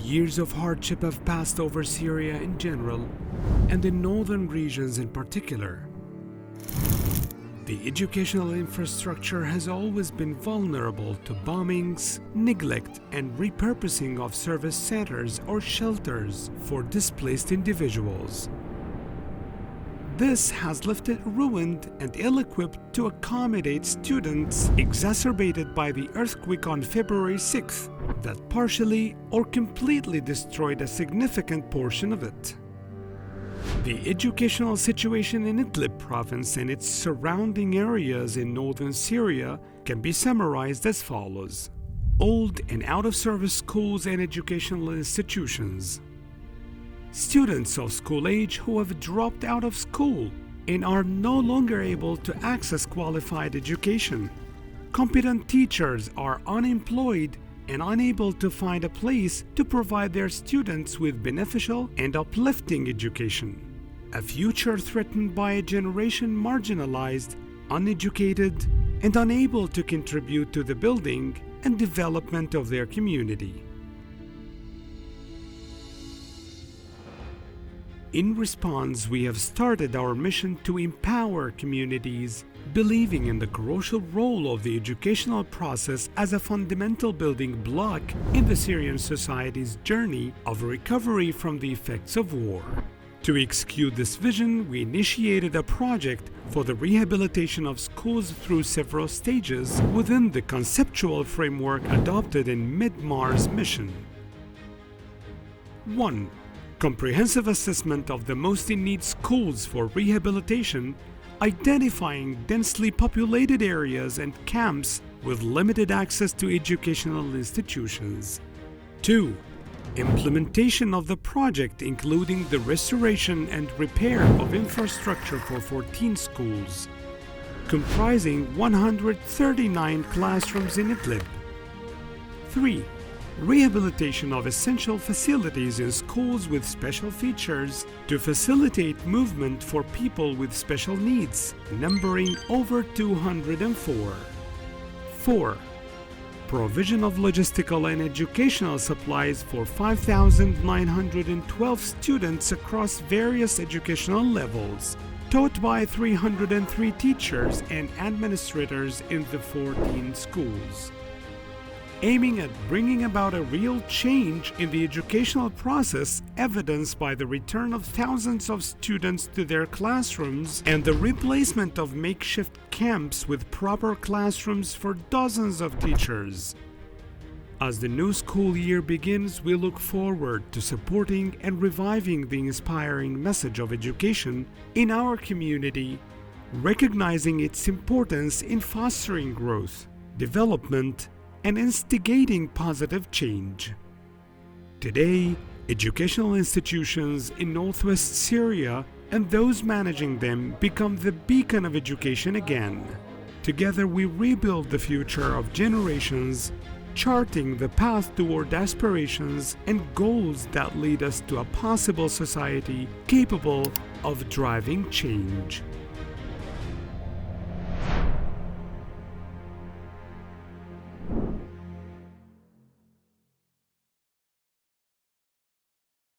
Years of hardship have passed over Syria in general, and the northern regions in particular. The educational infrastructure has always been vulnerable to bombings, neglect, and repurposing of service centers or shelters for displaced individuals. This has left it ruined and ill-equipped to accommodate students, exacerbated by the earthquake on February 6th that partially or completely destroyed a significant portion of it. The educational situation in Idlib province and its surrounding areas in northern Syria can be summarized as follows. Old and out-of-service schools and educational institutions. Students of school age who have dropped out of school and are no longer able to access qualified education. Competent teachers are unemployed and unable to find a place to provide their students with beneficial and uplifting education. A future threatened by a generation marginalized, uneducated, and unable to contribute to the building and development of their community. In response, we have started our mission to empower communities, believing in the crucial role of the educational process as a fundamental building block in the Syrian society's journey of recovery from the effects of war. To execute this vision, we initiated a project for the rehabilitation of schools through several stages within the conceptual framework adopted in MIDMAR's mission. 1. Comprehensive assessment of the most in need schools for rehabilitation, identifying densely populated areas and camps with limited access to educational institutions. 2. Implementation of the project, including the restoration and repair of infrastructure for 14 schools, comprising 139 classrooms in Idlib. 3. Rehabilitation of essential facilities in schools with special features to facilitate movement for people with special needs, numbering over 204. 4. Provision of logistical and educational supplies for 5,912 students across various educational levels, taught by 303 teachers and administrators in the 14 schools. Aiming at bringing about a real change in the educational process, evidenced by the return of thousands of students to their classrooms and the replacement of makeshift camps with proper classrooms for dozens of teachers. As the new school year begins, we look forward to supporting and reviving the inspiring message of education in our community, recognizing its importance in fostering growth, development, and instigating positive change. Today, educational institutions in northwest Syria and those managing them become the beacon of education again. Together we rebuild the future of generations, charting the path toward aspirations and goals that lead us to a possible society capable of driving change.